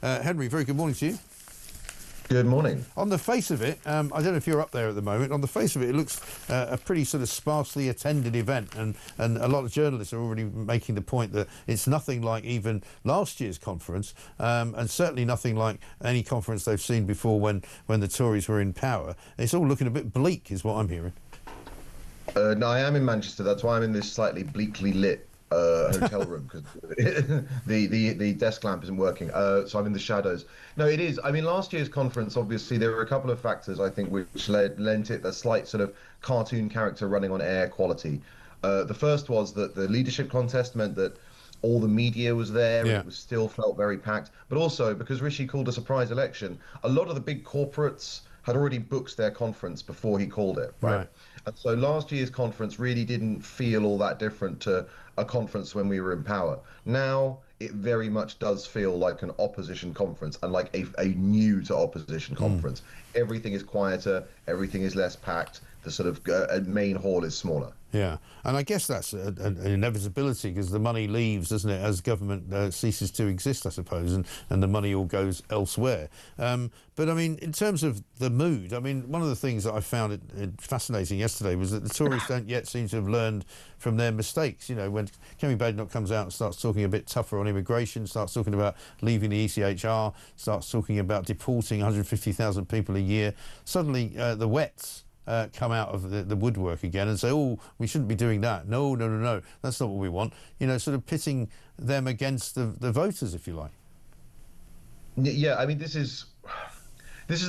Henry, very good morning to you. Good morning. On the face of it, I don't know if you're up there at the moment, on the face of it, it looks a pretty sort of sparsely attended event, and a lot of journalists are already making the point that it's nothing like even last year's conference, and certainly nothing like any conference they've seen before when the Tories were in power. It's all looking a bit bleak, is what I'm hearing. No, I am in Manchester. That's why I'm in this slightly bleakly lit hotel room, because the desk lamp isn't working. So I'm in the shadows. No, it is. I mean, last year's conference, obviously, there were a couple of factors, I think, which lent it a slight sort of cartoon character running on air quality. The first was that the leadership contest meant that all the media was there. Yeah. It was still felt very packed. But also, because Rishi called a surprise election, a lot of the big corporates had already booked their conference before he called it, right? And so last year's conference really didn't feel all that different to a conference when we were in power. Now it very much does feel like an opposition conference, and like a new to opposition conference. Everything is quieter, everything is less packed, the sort of main hall is smaller. Yeah, and I guess that's an inevitability, because the money leaves, doesn't it, as government ceases to exist, I suppose, and the money all goes elsewhere. But I mean, in terms of the mood, I mean, one of the things that I found it fascinating yesterday was that the Tories don't yet seem to have learned from their mistakes. You know, when Kemi Badenoch comes out and starts talking a bit tougher on immigration, starts talking about leaving the ECHR, starts talking about deporting 150,000 people a year, suddenly the wets come out of the woodwork again and say, oh, we shouldn't be doing that. No, that's not what we want. You know, sort of pitting them against the voters, if you like. Yeah, I mean, this is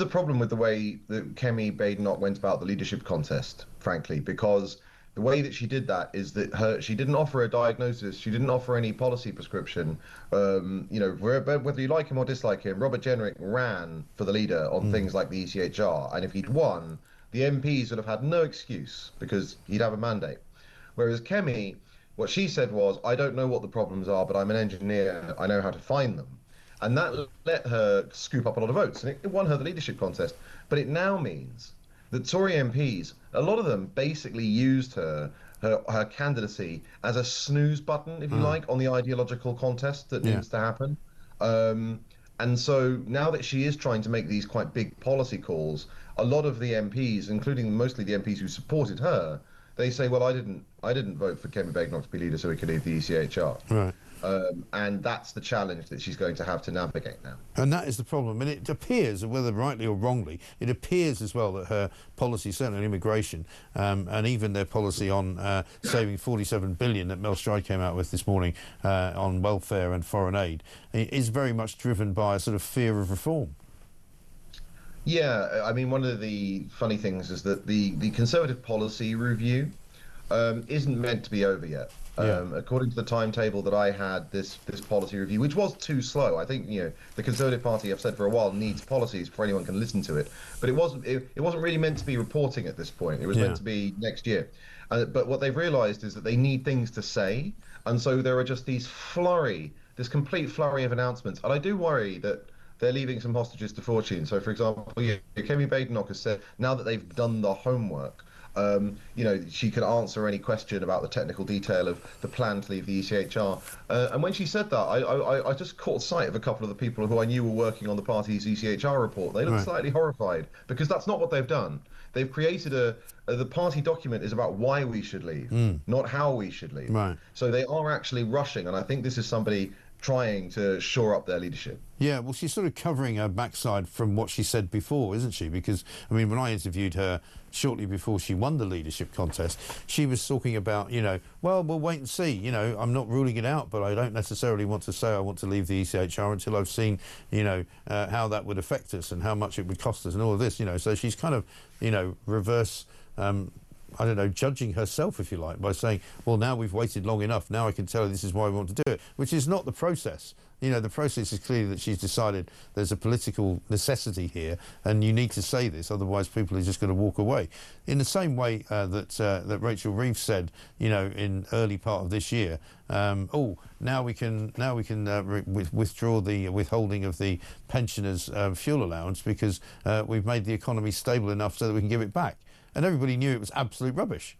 a problem with the way that Kemi Badenoch went about the leadership contest, frankly, because the way that she did that is that she didn't offer a diagnosis, she didn't offer any policy prescription. You know, whether you like him or dislike him, Robert Jenrick ran for the leader on things like the ECHR, and if he'd won, the MPs would have had no excuse because he'd have a mandate. Whereas Kemi, what she said was, I don't know what the problems are, but I'm an engineer, I know how to find them. And that let her scoop up a lot of votes, and it won her the leadership contest. But it now means that Tory MPs, a lot of them basically used her candidacy as a snooze button, if you like, on the ideological contest that needs to happen. And so now that she is trying to make these quite big policy calls, a lot of the MPs, including mostly the MPs who supported her, they say, well, I didn't vote for Kemi Badenoch to be leader so he could leave the ECHR. Right. And that's the challenge that she's going to have to navigate now. And that is the problem. And it appears, whether rightly or wrongly, it appears as well that her policy, certainly on immigration, and even their policy on saving 47 billion that Mel Stride came out with this morning on welfare and foreign aid, is very much driven by a sort of fear of reform. Yeah, I mean, one of the funny things is that the Conservative policy review isn't meant to be over yet. According to the timetable that I had, this policy review, which was too slow. I think, you know, the Conservative Party, I've said for a while, needs policies before anyone can listen to it. But it wasn't really meant to be reporting at this point. It was meant to be next year. But what they've realised is that they need things to say, and so there are just this complete flurry of announcements. And I do worry that they're leaving some hostages to fortune. So, for example, Kemi Badenoch has said now that they've done the homework, you know, she could answer any question about the technical detail of the plan to leave the ECHR. And when she said that, I just caught sight of a couple of the people who I knew were working on the party's ECHR report. They looked slightly horrified, because that's not what they've done. They've created the party document is about why we should leave, not how we should leave. Right. So they are actually rushing, and I think this is somebody trying to shore up their leadership. Yeah, well, she's sort of covering her backside from what she said before, isn't she? Because, I mean, when I interviewed her shortly before she won the leadership contest, she was talking about, you know, well, we'll wait and see. You know, I'm not ruling it out, but I don't necessarily want to say I want to leave the ECHR until I've seen, you know, how that would affect us and how much it would cost us and all of this, you know. So she's kind of, you know, reverse I don't know, judging herself, if you like, by saying, well, now we've waited long enough, now I can tell her this is why we want to do it, which is not the process. You know, the process is clearly that she's decided there's a political necessity here, and you need to say this, otherwise people are just going to walk away. In the same way that Rachel Reeves said, you know, in early part of this year, oh, now we can withdraw the withholding of the pensioners' fuel allowance because we've made the economy stable enough so that we can give it back. And everybody knew it was absolute rubbish.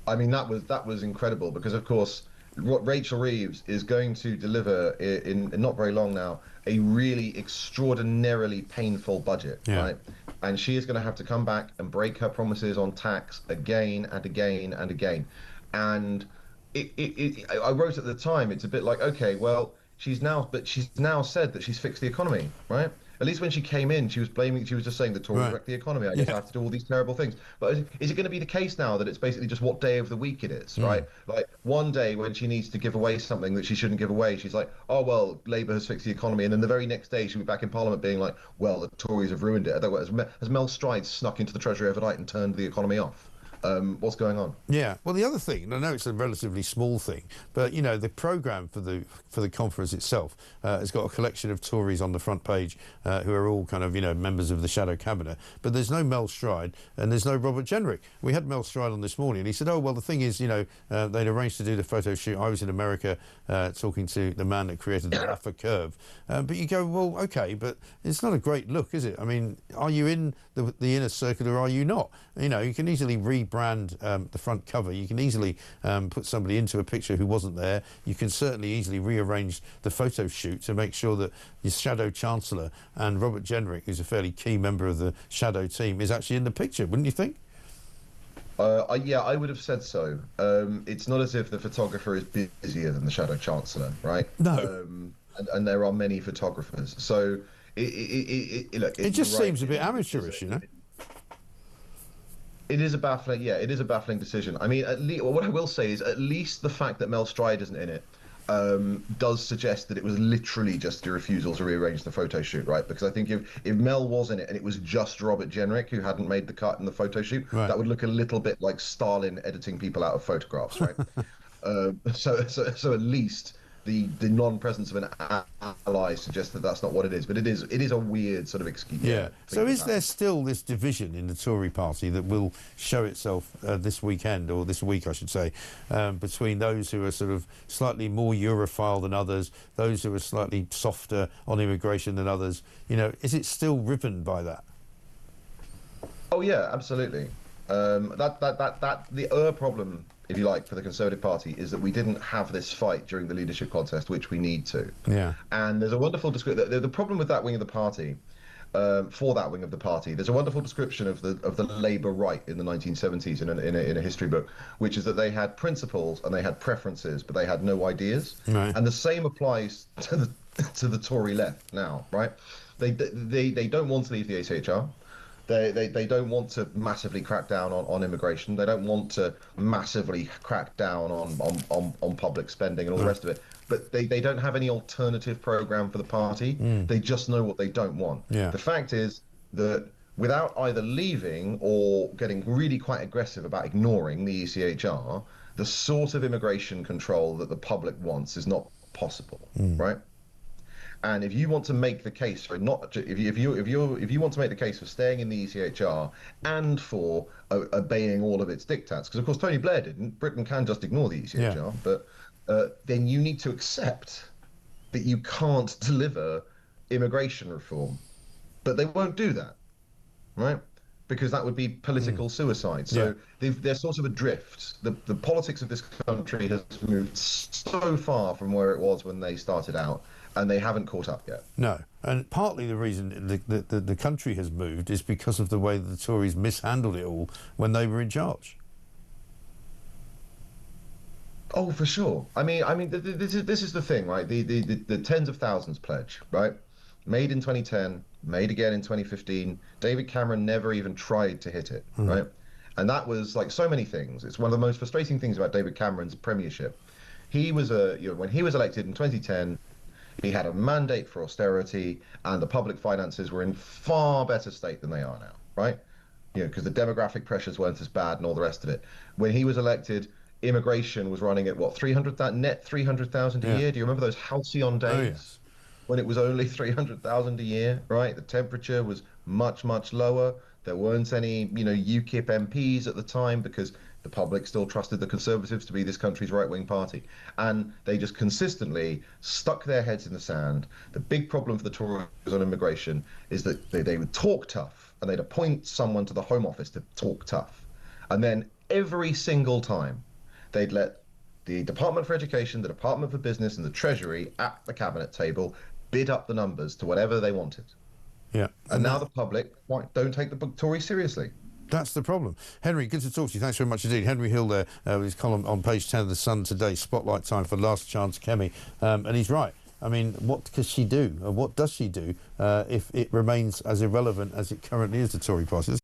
I mean, that was incredible, because of course what Rachel Reeves is going to deliver in not very long now, a really extraordinarily painful budget, Yeah. right? And she is going to have to come back and break her promises on tax again and again and again. And I wrote at the time, it's a bit like, okay, well, she's now said that she's fixed the economy, right? At least when she came in, she was just saying the Tories Right. wrecked the economy. I guess I Yeah. have to do all these terrible things. But is it going to be the case now that it's basically just what day of the week it is, right? Like one day when she needs to give away something that she shouldn't give away, she's like, oh, well, Labour has fixed the economy. And then the very next day she'll be back in Parliament being like, well, the Tories have ruined it. Otherwise, has Mel Stride snuck into the Treasury overnight and turned the economy off? What's going on? Yeah. Well, the other thing, and I know it's a relatively small thing, but you know, the programme for the conference itself has got a collection of Tories on the front page who are all kind of, you know, members of the shadow cabinet. But there's no Mel Stride and there's no Robert Jenrick. We had Mel Stride on this morning, and he said, "Oh well, the thing is, you know, they'd arranged to do the photo shoot. I was in America talking to the man that created the Laffer curve." But you go, well, okay, but it's not a great look, is it? I mean, are you in the inner circle or are you not? You know, you can easily rebrand the front cover. You can easily put somebody into a picture who wasn't there. You can certainly easily rearrange the photo shoot to make sure that your shadow chancellor and Robert Jenrick, who's a fairly key member of the shadow team, is actually in the picture, wouldn't you think? Yeah, I would have said so. It's not as if the photographer is busier than the shadow chancellor, right? No. And there are many photographers, so look, It just you're right. seems a bit amateurish, you know? It is a baffling, yeah, it is a baffling decision. I mean, at least what I will say is at least the fact that Mel Stride isn't in it does suggest that it was literally just a refusal to rearrange the photo shoot, right? Because I think if Mel was in it and it was just Robert Jenrick who hadn't made the cut in the photo shoot, Right. that would look a little bit like Stalin editing people out of photographs, right? So at least the non-presence of an ally suggests that that's not what it is. But it is a weird sort of excuse. Yeah. So is there still this division in the Tory party that will show itself this weekend, or this week, I should say, between those who are sort of slightly more Europhile than others, those who are slightly softer on immigration than others? You know, is it still ribboned by that? Oh yeah, absolutely. The problem, if you like, for the Conservative Party is that we didn't have this fight during the leadership contest, which we need to. Yeah. And there's a wonderful description. The problem with that wing of the party, for that wing of the party, there's a wonderful description of the Labour right in the 1970s in a history book, which is that they had principles and they had preferences, but they had no ideas. Right. And the same applies to the Tory left now, right? They don't want to leave the ECHR. They don't want to massively crack down on immigration. They don't want to massively crack down on public spending and all the rest of it. But they don't have any alternative program for the party. They just know what they don't want. Yeah. The fact is that without either leaving or getting really quite aggressive about ignoring the ECHR, the sort of immigration control that the public wants is not possible, right? And if you want to make the case for not, if you want to make the case for staying in the ECHR and for obeying all of its diktats, because of course Tony Blair didn't. Britain can just ignore the ECHR, but then you need to accept that you can't deliver immigration reform. But they won't do that, right? Because that would be political suicide. So they're sort of adrift. The politics of this country has moved so far from where it was when they started out, and they haven't caught up yet. No, and partly the reason the country has moved is because of the way that the Tories mishandled it all when they were in charge. Oh, for sure. I mean, this is the thing, right? The tens of thousands pledge, right? Made in 2010, made again in 2015. David Cameron never even tried to hit it, right? And that was like so many things. It's one of the most frustrating things about David Cameron's premiership. He was when he was elected in 2010. He had a mandate for austerity, and the public finances were in far better state than they are now, right? Because the demographic pressures weren't as bad and all the rest of it. When he was elected, immigration was running at what, 300,000 net 300,000 a year? Do you remember those halcyon days? Oh, yes. When it was only 300,000 a year, right? The temperature was much, much lower. There weren't any, UKIP MPs at the time because the public still trusted the Conservatives to be this country's right-wing party. And they just consistently stuck their heads in the sand. The big problem for the Tories on immigration is that they would talk tough, and they'd appoint someone to the Home Office to talk tough. And then every single time, they'd let the Department for Education, the Department for Business, and the Treasury at the cabinet table bid up the numbers to whatever they wanted. Yeah. And now the public don't take the Tories seriously. That's the problem. Henry, good to talk to you. Thanks very much indeed. Henry Hill there with his column on page 10 of The Sun today, Spotlight Time for Last Chance Kemi. And he's right. I mean, what does she do? Or what does she do if it remains as irrelevant as it currently is, the Tory party?